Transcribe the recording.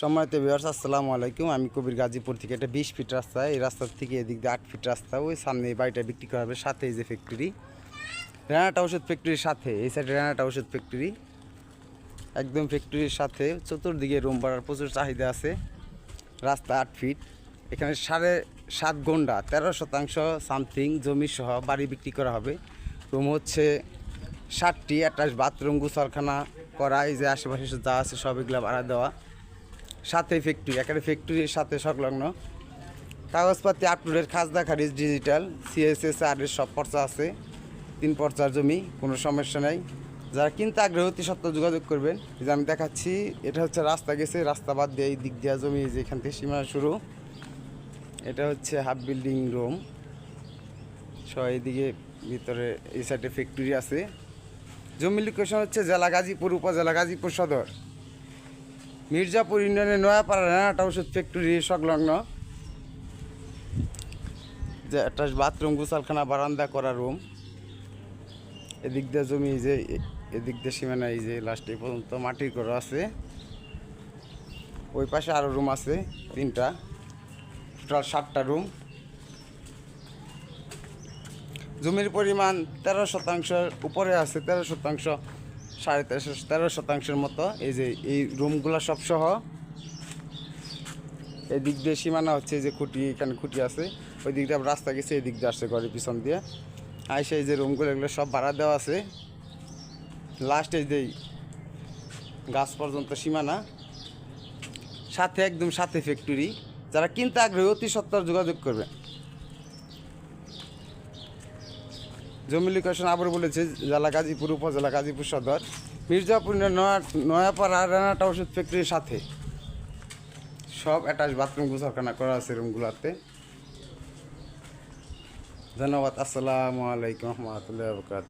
সম্মানিত ভিউয়ার্স, আসসালামু আলাইকুম। আমি কবির, গাজীপুর থেকে। এটা 20 ফিট রাস্তা। এই রাস্তার থেকে এদিক দিয়ে 8 ফিট রাস্তা। ওই সামনে এই বাড়িটা বিক্রি করা হবে। সাথে এই যে ফ্যাক্টরি, রানাটা ওষুধ ফ্যাক্টরির সাথে, এই সাইডে রানাটা ওষুধ ফ্যাক্টরি, একদম ফ্যাক্টরির সাথে। চতুর্দিকে রুম ভাড়ার প্রচুর চাহিদা আছে। রাস্তা 8 ফিট। এখানে 7.5 গন্ডা 13% সামথিং জমি সহ বাড়ি বিক্রি করা হবে। রুম হচ্ছে 60টি, অ্যাটাচ বাথরুম, গোসলখানা করা। এই যে আশেপাশে যা আছে সব এগুলো ভাড়া দেওয়া। সাথে ফ্যাক্টরি, একেবারে ফ্যাক্টরির সাথে সংলগ্ন। কাগজপাতি আপটুডেট, খাজনা খারিজ ডিজিটাল, CSSR এর সব পর্চা আছে। 3 পর্চার জমি, কোনো সমস্যা নাই। যারা কিনতে আগ্রহী অতি সত্ত্বর যোগাযোগ করবেন। এই যে আমি দেখাচ্ছি, এটা হচ্ছে রাস্তা গেছে, রাস্তা বাদ দিয়ে এই দিক দেওয়া জমি, যে এখান থেকে সীমানা শুরু। এটা হচ্ছে হাফ বিল্ডিং রুম সহ। এইদিকে ভিতরে এই সাইডে ফ্যাক্টরি আছে। জমি লোকেশন হচ্ছে জেলা গাজীপুর, উপজেলা গাজীপুর সদর, মির্জাপুর ইউনিয়নের নয়াপাড়া রানাটা ওষুধ ফ্যাক্টরি সংলগ্ন। যে একটা বাথরুম, গোসলখানা, বারান্দা করা রুম। এদিক দিয়ে জমি, যে এদিক দিয়ে সীমানা, এই যে লাস্টে পর্যন্ত মাটির ঘর আছে। ওই পাশে আরও রুম আছে 3টা, টোটাল 7টা রুম। জমির পরিমাণ 13% উপরে আছে, 13%, 13.5% মতো। এই যে এই রুমগুলো সব সহ। এদিক দিয়ে সীমানা হচ্ছে, যে খুঁটি, এখানে খুঁটি আছে। ওই দিক দিয়ে রাস্তা গেছে, এই দিক দিয়ে আসছে ঘরের পিছন দিয়ে। আর সেই যে রুমগুলো, এগুলো সব ভাড়া দেওয়া আছে। লাস্ট এই যে গাছ পর্যন্ত সীমানা, সাথে একদম সাথে ফ্যাক্টরি। যারা কিনতে আগ্রহী অতি সত্ত্বর যোগাযোগ করবে। জমি লোকেশন আবার বলেছে জেলা গাজীপুর, উপজেলা গাজীপুর সদর, মির্জাপুর নয়াপাড়া রানাটা ওষুধ ফ্যাক্টরির সাথে। সব অ্যাটাচ বাথরুম, গোসলখানা করা আছে রুমগুলোতে। ধন্যবাদ। আসসালামু আলাইকুম রহমতুল্লাহি ওয়া বারাকাতুহু।